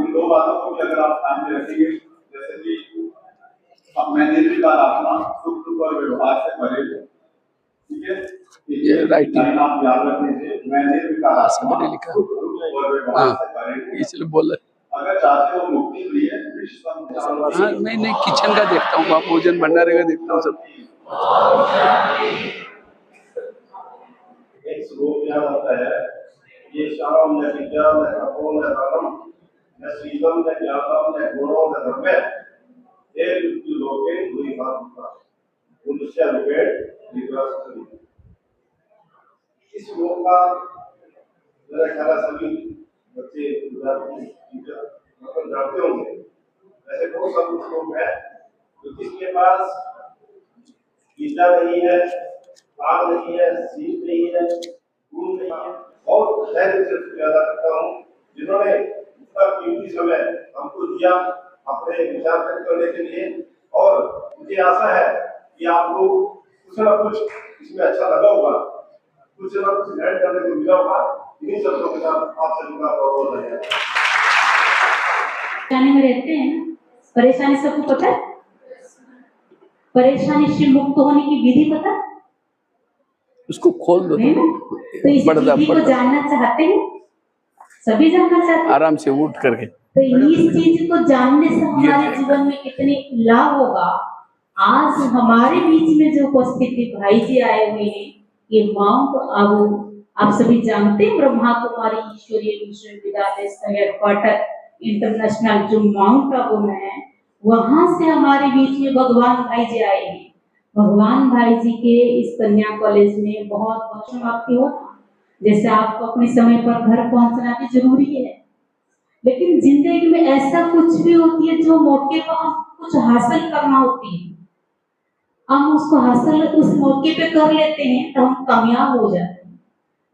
इन 2 बातों को भी अगर आप ध्यान में रखेंगे, जैसे कि मैं निर्विकार आत्मा, सुख दुख और व्यवहार से परे हूं, ठीक है? ये राइटिंग आप याद रख लीजिए। मैं निर्विकार आत्मा, सुख दुख और व्यवहार से परे हूं, इसलिए बोला। अगर चाहते हो मुक्ति प्रिय हाँ, मैं किचन का देखता हूँ, भोजन भंडारे का देखता हूँ सब। एक श्लोक याद आता है, ये शाम न विद्या न तपो न धर्म न शीलम न ज्ञानम न गुणो न धर्म ये मृत्यु लोके दुई भावता मनुष्य रूपे निवास। इस श्लोक का मेरा ख्याल सभी बच्चे मतलब जानते होंगे। ऐसे बहुत सारे श्लोक है तो जिसके पास विद्या नहीं है, भाग नहीं है, सीख नहीं है, गुण नहीं है, और धैर्य से ज्यादा करता हूँ, जिन्होंने इतना कीमती समय हमको दिया अपने विचार व्यक्त करने के लिए। और मुझे आशा है कि आपको कुछ ना कुछ इसमें अच्छा लगा होगा, कुछ ना कुछ लर्न करने को मिला होगा। इन्हीं शब्दों के साथ आप सभी का बहुत बहुत धन्यवाद। परेशानी में रहते हैं, परेशानी सबको पता है? परेशानी से मुक्त होने की विधि पता है? उसको खोल दो, तो इस विधि को जानना चाहते हैं? सभी जानना चाहते हैं? आराम से उठ करके। तो इस चीज को जानने से हमारे जीवन में कितने लाभ होगा। आज हमारे बीच में जो उपस्थिति भाई जी आए हुए हैं, ये माउंट आबू, आप सभी जानते हैं ब्रह्मा कुमारी ईश्वरीय विश्वविद्यालय हेडक्वार्टर इंटरनेशनल जो माउंट आबू में है, वहां से हमारे बीच में भगवान भाई जी आए हैं। भगवान भाई जी के इस कन्या कॉलेज में बहुत समाप्ति हो, जैसे आपको अपने समय पर घर पहुंचना भी जरूरी है, लेकिन जिंदगी में ऐसा कुछ भी होती है जो मौके पर हम कुछ हासिल करना होती है, हम उसको हासिल उस मौके पे कर लेते हैं तो हम कामयाब हो जाते हैं।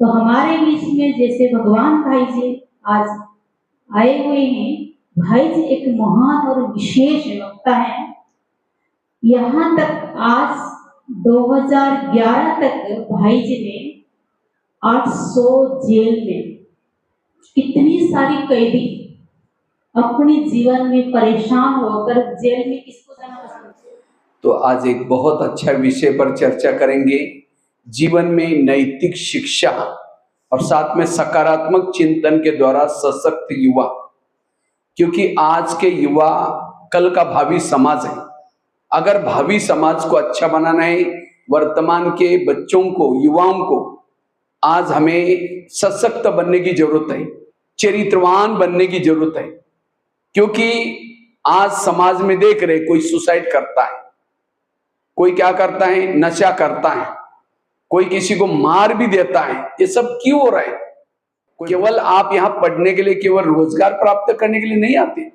तो हमारे बीच में जैसे भगवान भाई जी आज आए हुए हैं, भाई जी एक महान और विशेष वक्ता है। यहाँ तक आज 2011 तक भाई जी ने 800 जेल में कितनी सारी कैदी अपने जीवन में परेशान होकर जेल में किसको जाना पसंद। तो आज एक बहुत अच्छा विषय पर चर्चा करेंगे, जीवन में नैतिक शिक्षा और साथ में सकारात्मक चिंतन के द्वारा सशक्त युवा, क्योंकि आज के युवा कल का भावी समाज है। अगर भावी समाज को अच्छा बनाना है, वर्तमान के बच्चों को, युवाओं को आज हमें सशक्त बनने की जरूरत है, चरित्रवान बनने की जरूरत है। क्योंकि आज समाज में देख रहे, कोई सुसाइड करता है, कोई क्या करता है, नशा करता है, कोई किसी को मार भी देता है। ये सब क्यों हो रहा है? केवल आप यहाँ पढ़ने के लिए, केवल रोजगार प्राप्त करने के लिए नहीं आते।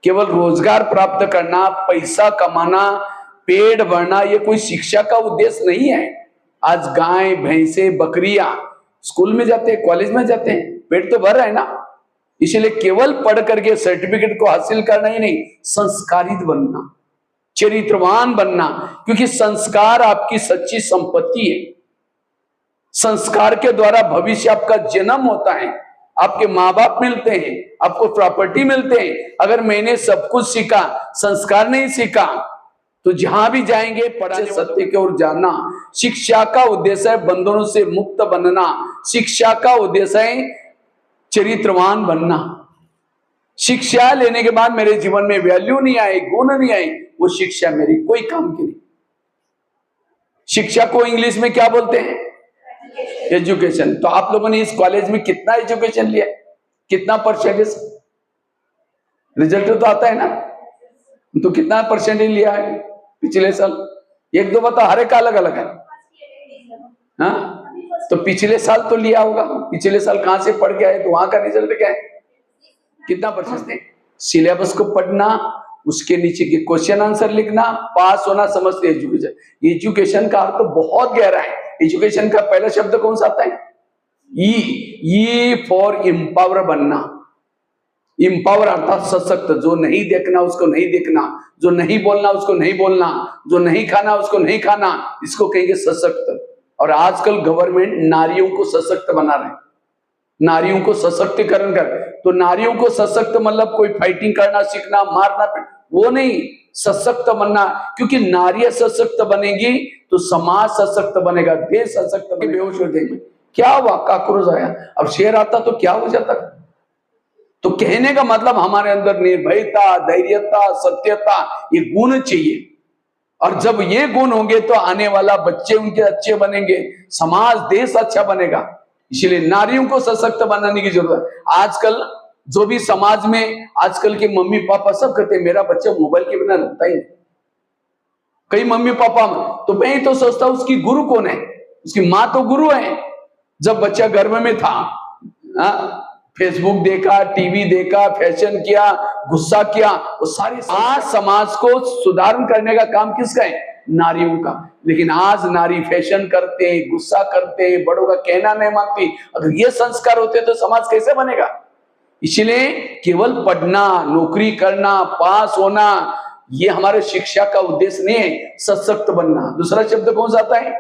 केवल रोजगार प्राप्त करना, पैसा कमाना, पेट भरना, ये कोई शिक्षा का उद्देश्य नहीं है। आज गाय, भैंसे, बकरियां स्कूल में जाते हैं, कॉलेज में जाते हैं, पेट तो भर रहा है ना। इसलिए केवल पढ़ करके सर्टिफिकेट को हासिल करना ही नहीं, संस्कारित बनना, चरित्रवान बनना। क्योंकि संस्कार आपकी सच्ची संपत्ति है। संस्कार के द्वारा भविष्य आपका जन्म होता है, आपके माँ बाप मिलते हैं, आपको प्रॉपर्टी मिलते हैं। अगर मैंने सब कुछ सीखा, संस्कार नहीं सीखा, तो जहां भी जाएंगे पढ़ाने, सत्य की ओर जाना। शिक्षा का उद्देश्य है बंधनों से मुक्त बनना। शिक्षा का उद्देश्य है चरित्रवान बनना। शिक्षा लेने के बाद मेरे जीवन में वैल्यू नहीं आए, गुण नहीं आए, वो शिक्षा मेरी कोई काम की नहीं। शिक्षा को इंग्लिश में क्या बोलते हैं? एजुकेशन। तो आप लोगों ने इस कॉलेज में कितना एजुकेशन लिया, कितना परसेंटेज? रिजल्ट तो आता है ना, तो कितना परसेंटेज लिया है पिछले साल? एक दो बता, हर एक का अलग अलग है। हाँ, तो पिछले साल तो लिया होगा। पिछले साल कहां से पढ़ के आए, तो वहां का रिजल्ट क्या है, कितना परसेंटेज? सिलेबस को पढ़ना, उसके नीचे के क्वेश्चन आंसर लिखना, पास होना, समझते एजुकेशन। एजुकेशन का अर्थ तो बहुत गहरा है। एजुकेशन का पहला शब्द कौन सा आता है? ई फॉर एम्पावर बनना। एम्पावर अर्थात सशक्त। जो नहीं देखना उसको नहीं देखना, जो नहीं बोलना उसको नहीं बोलना, जो नहीं खाना उसको नहीं खाना, इसको कहेंगे सशक्त। और आजकल गवर्नमेंट नारियों को सशक्त बना रहे हैं, नारियों को सशक्तिकरण कर। तो नारियों को सशक्त मतलब कोई फाइटिंग करना सीखना, मारना, वो नहीं, सशक्त बनना। क्योंकि नारियां सशक्त बनेगी तो समाज सशक्त बनेगा, देश सशक्त बनेगा। बेहोश हो जाएंगे, क्या हुआ, काक्रोच आया, अब शेर आता तो क्या हो जाता। तो कहने का मतलब हमारे अंदर निर्भयता, धैर्यता, सत्यता, ये गुण चाहिए। और जब ये गुण होंगे तो आने वाला बच्चे उनके अच्छे बनेंगे, समाज, देश अच्छा बनेगा। इसलिए नारियों को सशक्त बनाने की जरूरत है। आजकल जो भी समाज में आजकल के मम्मी पापा सब कहते हैं मेरा बच्चा मोबाइल के बिना रहता ही नहीं। कई मम्मी पापा, तो मैं ही तो सोचता हूं उसकी गुरु कौन है? उसकी माँ तो गुरु है। जब बच्चा गर्भ में था, फेसबुक देखा, टीवी देखा, फैशन किया, गुस्सा किया, वो सारी। आज समाज को सुधारण करने का काम किसका है? नारियों का। लेकिन आज नारी फैशन करते, गुस्सा करते, बड़ों का कहना नहीं मानती। अगर ये संस्कार होते तो समाज कैसे बनेगा? इसलिए केवल पढ़ना, नौकरी करना, पास होना, ये हमारे शिक्षा का उद्देश्य नहीं है। सशक्त बनना। दूसरा शब्द कौन सा आता है?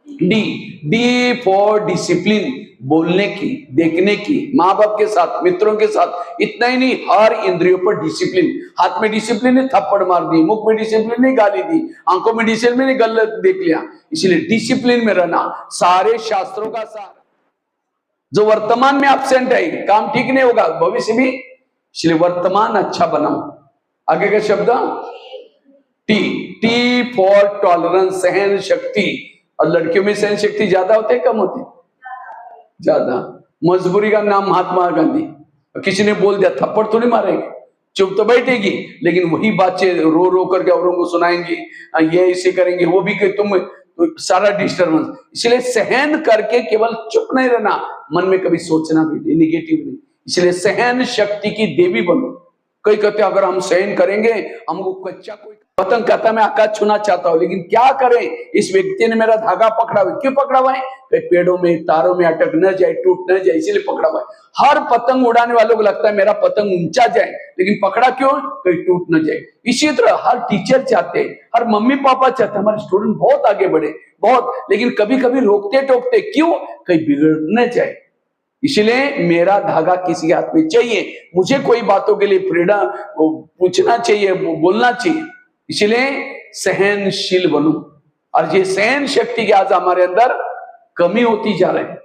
D for discipline. बोलने की, देखने की, माँ बाप के साथ, मित्रों के साथ। इतना ही नहीं, हर इंद्रियों पर डिसिप्लिन। हाथ में डिसिप्लिन ने थप्पड़ मार दी, मुख में डिसिप्लिन ने गाली दी, आंखों में डिसिप्लिन ने गलत देख लिया। इसलिए डिसिप्लिन में रहना, सारे शास्त्रों का सार। जो वर्तमान में एब्सेंट है, काम ठीक नहीं होगा भविष्य में। इसलिए वर्तमान अच्छा बनाओ। आगे का शब्द टी फॉर टॉलरेंस, सहन शक्ति। और लड़कियों में सहन शक्ति ज्यादा होती है, कम होती है? ज्यादा। मजबूरी का नाम महात्मा गांधी। किसी ने बोल दिया, थप्पड़ तो नहीं मारेंगे, चुप तो बैठेगी, लेकिन वही बातें रो रो करके औरों को सुनाएंगी, ये इसे करेंगे, वो भी कि तुम, तो सारा डिस्टर्बेंस। इसलिए सहन करके केवल चुप नहीं रहना, मन में कभी सोचना भी नहीं, निगेटिव नहीं। इसलिए सहन शक्ति की देवी बनो। कई कहते अगर हम सहन करेंगे, हमको कच्चा कोई पतंग कहता मैं आकाश छूना चाहता हूं, लेकिन क्या करें, इस व्यक्ति ने मेरा धागा पकड़ा हुआ। क्यों पकड़ा हुआ है? पेड़ों में, तारों में अटक न जाए, टूट न जाए, इसीलिए पकड़ा हुआ है। हर पतंग उड़ाने वालों को लगता है मेरा पतंग ऊंचा जाए, लेकिन पकड़ा क्यों? कहीं टूट न जाए। इसी तरह हर टीचर चाहते, हर मम्मी पापा चाहते हमारे स्टूडेंट बहुत आगे बढ़े, बहुत, लेकिन कभी कभी रोकते टोकते, क्यों? कहीं बिगड़ न जाए। इसलिए मेरा धागा किसी हाथ में चाहिए, मुझे कोई बातों के लिए फ्रीडम पूछना चाहिए, बोलना चाहिए। इसलिए सहनशील बनो। और ये सहन शक्ति के आज हमारे अंदर कमी होती जा रही है।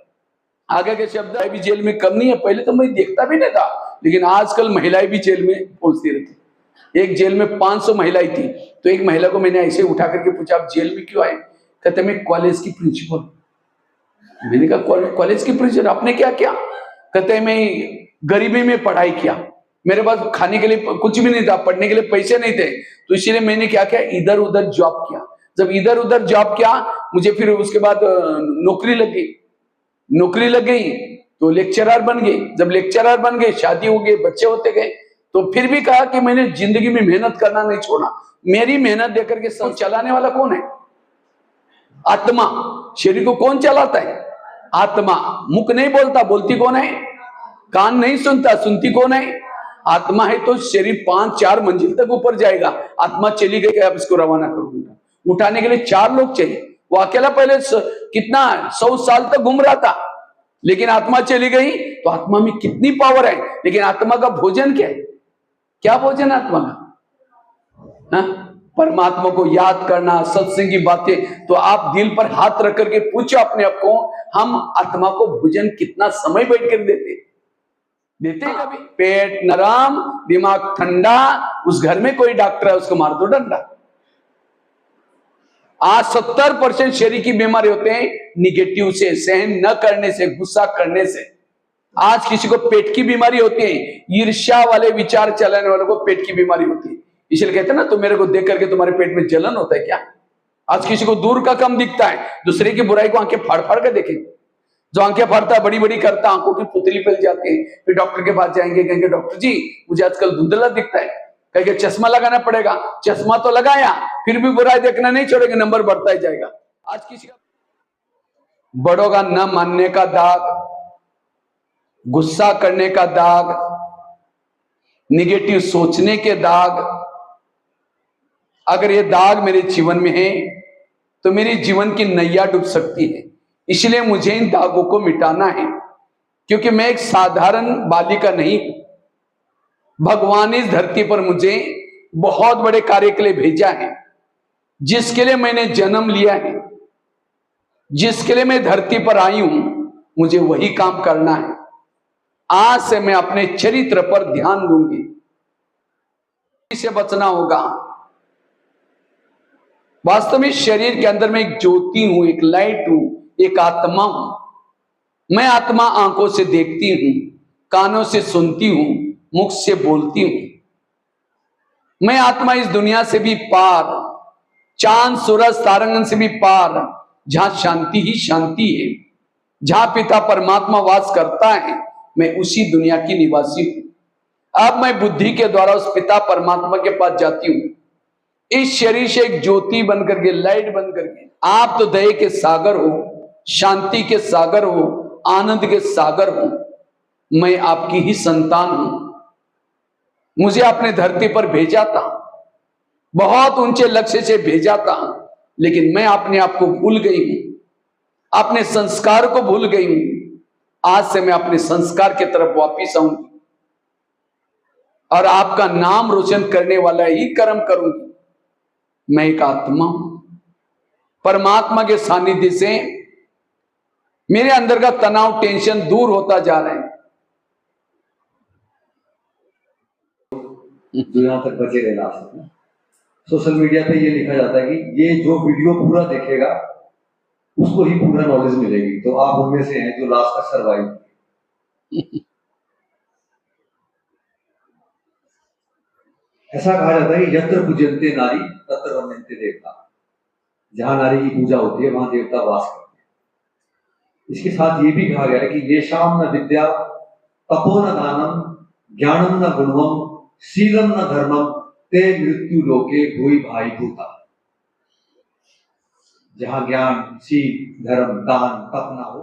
आगे के शब्द है भी जेल में कम नहीं है। पहले तो मैं देखता भी नहीं था, लेकिन आजकल महिलाएं भी जेल में पहुंचती रहती। एक जेल में 500 महिलाएं थी, तो एक महिला को मैंने ऐसे उठा करके पूछा आप जेल में क्यों आए? कहते मैं कॉलेज की प्रिंसिपल। मैंने कहा कॉलेज की प्रेशर, आपने क्या किया? कहते हैं मैं गरीबी में पढ़ाई किया, मेरे पास खाने के लिए कुछ भी नहीं था, पढ़ने के लिए पैसे नहीं थे, तो इसीलिए मैंने क्या किया, इधर उधर जॉब किया। जब इधर उधर जॉब किया, मुझे फिर उसके बाद नौकरी लग गई तो लेक्चरर बन गई। जब लेक्चरर बन गए, शादी हो गई, बच्चे होते गए, तो फिर भी कहा कि मैंने जिंदगी में मेहनत करना नहीं छोड़ा। मेरी मेहनत देकर के सब चलाने वाला कौन है? आत्मा। शरीर को कौन चलाता है? आत्मा। मुख नहीं बोलता, बोलती कौन है? कान नहीं सुनता, सुनती कौन है? आत्मा है। तो शरीर 5-4 मंजिल तक ऊपर जाएगा, आत्मा चली गई, अब इसको रवाना करूंगा। उठाने के लिए 4 लोग चाहिए। वो अकेला पहले कितना 100 साल तक घूम रहा था, लेकिन आत्मा चली गई। तो आत्मा में कितनी पावर है, लेकिन आत्मा का भोजन क्या है? क्या भोजन है आत्मा का? परमात्मा को याद करना, सत्संग की बातें। तो आप दिल पर हाथ रख करके पूछो अपने आप को, हम आत्मा को भोजन कितना समय बैठ कर देते कभी? पेट नरम, दिमाग ठंडा, उस घर में कोई डॉक्टर है, उसको मार दो डंडा। आज 70% शरीर की बीमारी होते हैं निगेटिव से, सहन न करने से, गुस्सा करने से। आज किसी को पेट की बीमारी होती है, ईर्ष्या वाले विचार चलाने वालों को पेट की बीमारी होती है। इसलिए कहते हैं ना, तो मेरे को देख करके तुम्हारे पेट में जलन होता है क्या? आज किसी को दूर का कम दिखता है, दूसरे की बुराई को आंखें फाड़ फाड़ कर देखेंगे। जो आंखें फाड़ता है, बड़ी बड़ी करता, आंखों की पुतली फैल जाती है, फिर डॉक्टर के पास जाएंगे, कहेंगे डॉक्टर जी मुझे आजकल धुंधला दिखता है, कहेंगे चश्मा लगाना पड़ेगा। चश्मा तो लगाया, फिर भी बुराई देखना नहीं छोड़ेंगे, नंबर बढ़ता ही जाएगा। आज किसी का बड़ों का न मानने का दाग, गुस्सा करने का दाग, निगेटिव सोचने के दाग, अगर ये दाग मेरे जीवन में है तो मेरे जीवन की नैया डूब सकती है। इसलिए मुझे इन दागों को मिटाना है, क्योंकि मैं एक साधारण बालिका नहीं हूं। भगवान इस धरती पर मुझे बहुत बड़े कार्य के लिए भेजा है, जिसके लिए मैंने जन्म लिया है, जिसके लिए मैं धरती पर आई हूं, मुझे वही काम करना है। आज से मैं अपने चरित्र पर ध्यान दूंगी, इसे बचना होगा। वास्तव में शरीर के अंदर मैं एक ज्योति हूं, एक लाइट हूं, एक आत्मा हूं। मैं आत्मा आंखों से देखती हूं, कानों से सुनती हूं, मुख से बोलती हूं। मैं आत्मा इस दुनिया से भी पार, चांद सूरज तारंगन से भी पार, जहां शांति ही शांति है, जहां पिता परमात्मा वास करता है, मैं उसी दुनिया की निवासी हूं। अब मैं बुद्धि के द्वारा उस पिता परमात्मा के पास जाती हूं, इस शरीर से एक ज्योति बनकर के, लाइट बनकर के। आप तो दया के सागर हो, शांति के सागर हो, आनंद के सागर हो। मैं आपकी ही संतान हूं। मुझे अपने धरती पर भेजा था, बहुत ऊंचे लक्ष्य से भेजा था, लेकिन मैं अपने आप को भूल गई हूं, अपने संस्कार को भूल गई हूं। आज से मैं अपने संस्कार की तरफ वापिस आऊंगी और आपका नाम रोशन करने वाला ही कर्म करूंगी। मैं एक आत्मा हूं। परमात्मा के सानिध्य से मेरे अंदर का तनाव, टेंशन दूर होता जा रहा है। जो यहाँ तक बचे रहे लास्ट में, सोशल मीडिया पे ये लिखा जाता है कि ये जो वीडियो पूरा देखेगा उसको ही पूरा नॉलेज मिलेगी। तो आप उनमें से हैं जो लास्ट तक सर्वाइव। ऐसा कहा जाता है कि यत्र पूजन्ते नारी तत्र वन्दन्ते देवता। जहां नारी की पूजा होती है वहां देवता वास करते हैं। इसके साथ ये भी कहा गया है कि येषां न विद्या तपो न दानम ज्ञानम न गुणवम शीलम न धर्मम ते मृत्यु लोके भूय भाई भूता। जहां ज्ञान, शील, धर्म, दान, तप ना हो।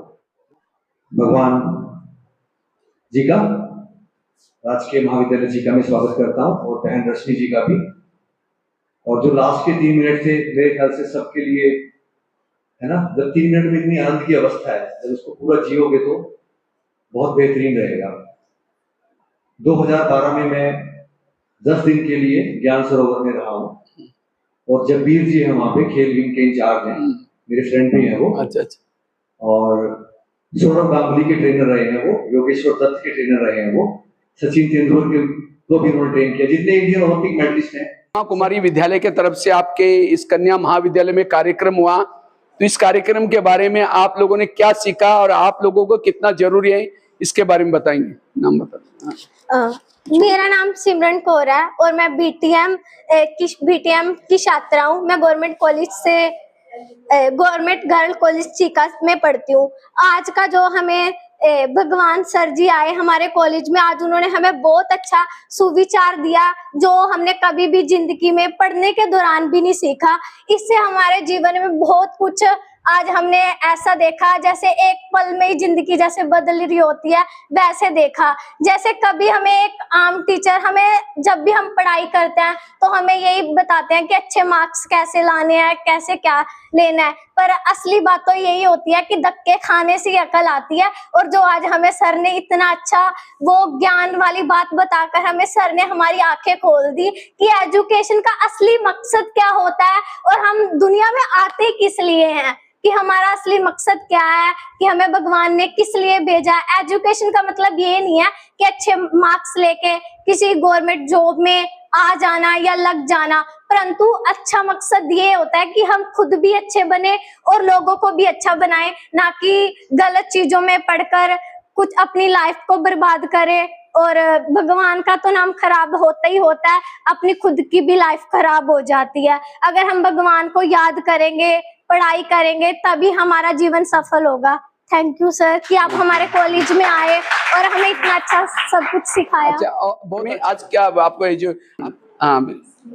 भगवान जी का, राजकीय महाविद्यालय जी का मैं स्वागत करता हूं, और बहन रश्मि जी का भी। और जो लास्ट के 3 मिनट थे, मेरे ख्याल से सबके लिए है ना, जब 3 मिनट में इतनी आनंद की अवस्था है, जब उसको पूरा जियोगे तो बहुत बेहतरीन रहेगा। 2012 में मैं 10 दिन के लिए ज्ञान सरोवर में रहा हूँ, और जगबीर जी हैं वहाँ पे, खेल विंग के इंचार्ज हैं, मेरे फ्रेंड भी हैं वो। अच्छा। और सौरभ गांगुली के ट्रेनर रहे हैं वो, योगेश्वर दत्त के ट्रेनर रहे हैं वो, सचिन तेंदुलकर को भी उन्होंने ट्रेन किया, जितने इंडियन ओलंपिक मेडलिस्ट हैं। कुमारी विद्यालय के तरफ से आपके इस कन्या महाविद्यालय में कार्यक्रम हुआ, तो इस कार्यक्रम के बारे में आप लोगों ने क्या सीखा और आप लोगों को कितना जरूरी है इसके बारे में बताएंगे। नाम बता। मेरा नाम सिमरन कौर है और मैं बीटीएम की छात्रा हूँ। मैं गवर्नमेंट कॉलेज से गवर्नमेंट गर्ल कॉलेज चीका में पढ़ती हूँ। आज का जो हमें भगवान सर जी आए हमारे कॉलेज में, आज उन्होंने हमें बहुत अच्छा सुविचार दिया जो हमने कभी भी जिंदगी में पढ़ने के दौरान भी नहीं सीखा। इससे हमारे जीवन में बहुत कुछ आज हमने ऐसा देखा, जैसे एक पल में ही जिंदगी जैसे बदल रही होती है वैसे देखा। जैसे कभी हमें एक आम टीचर, हमें जब भी हम पढ़ाई करते हैं तो हमें यही बताते हैं कि अच्छे मार्क्स कैसे लाने हैं, कैसे क्या लेना है, पर असली बात तो यही होती है कि धक्के खाने से ही अकल आती है। और जो आज हमें सर ने इतना अच्छा वो ज्ञान वाली बात बताकर हमें सर ने हमारी आंखें खोल दी कि एजुकेशन का असली मकसद क्या होता है और हम दुनिया में आते किस लिए हैं, कि हमारा असली मकसद क्या है, कि हमें भगवान ने किस लिए भेजा है। एजुकेशन का मतलब ये नहीं है कि अच्छे मार्क्स लेके किसी गवर्नमेंट जॉब में आ जाना या लग जाना, परंतु अच्छा मकसद ये होता है कि हम खुद भी अच्छे बने और लोगों को भी अच्छा बनाए, ना कि गलत चीजों में पढ़कर कुछ अपनी लाइफ को बर्बाद करे। और भगवान का तो नाम खराब होता ही होता है, अपनी खुद की भी लाइफ खराब हो जाती है। अगर हम भगवान को याद करेंगे, पढ़ाई करेंगे, तभी हमारा जीवन सफल होगा। थैंक यू सर कि आप हमारे कॉलेज में आए और हमें इतना अच्छा सब कुछ सिखाया। अच्छा, आज क्या आपको ये जो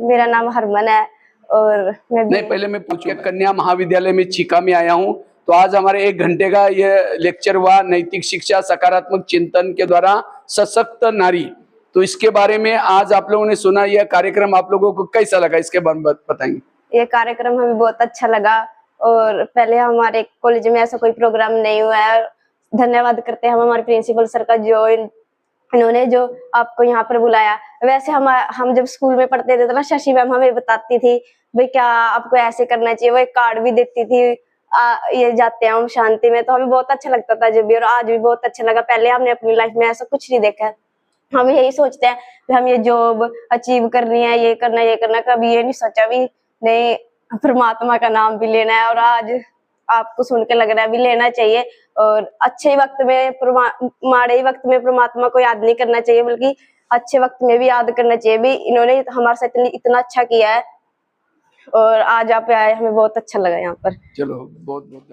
मेरा नाम हरमन है और मैं नहीं, पहले मैं पूछ के कन्या महाविद्यालय में चीका में आया हूँ। तो आज हमारे 1 घंटे का ये लेक्चर हुआ, नैतिक शिक्षा सकारात्मक चिंतन के द्वारा सशक्त नारी। तो इसके बारे में आज आप लोगों ने सुना, यह कार्यक्रम आप लोगों को कैसा लगा, इसके बारे में बताएंगे। ये कार्यक्रम हमें बहुत अच्छा लगा और पहले हमारे कॉलेज में ऐसा कोई प्रोग्राम नहीं हुआ है। धन्यवाद करते हैं हम हमारे प्रिंसिपल सर का जो इन्होंने जो आपको यहाँ पर बुलाया। वैसे हम जब स्कूल में पढ़ते थे तो ना शशि मैम हमें बताती थी भाई क्या आपको ऐसे करना चाहिए, वो एक कार्ड भी देती थी ये जाते हैं हम शांति में, तो हमें बहुत अच्छा लगता था जब भी, और आज भी बहुत अच्छा लगा। पहले हमने अपनी लाइफ में ऐसा कुछ नहीं देखा। हम यही सोचते हैं कि हम ये जॉब अचीव करनी है, ये करना, कभी ये नहीं सोचा भी नहीं परमात्मा का नाम भी लेना है। और आज आपको सुन के लग रहा है भी लेना चाहिए, और अच्छे वक्त में माड़े वक्त में परमात्मा को याद नहीं करना चाहिए, बल्कि अच्छे वक्त में भी याद करना चाहिए। भी इन्होंने हमारे साथ इतना अच्छा किया है और आज आप आए, हमें बहुत अच्छा लगा यहाँ पर। चलो, बहुत बहुत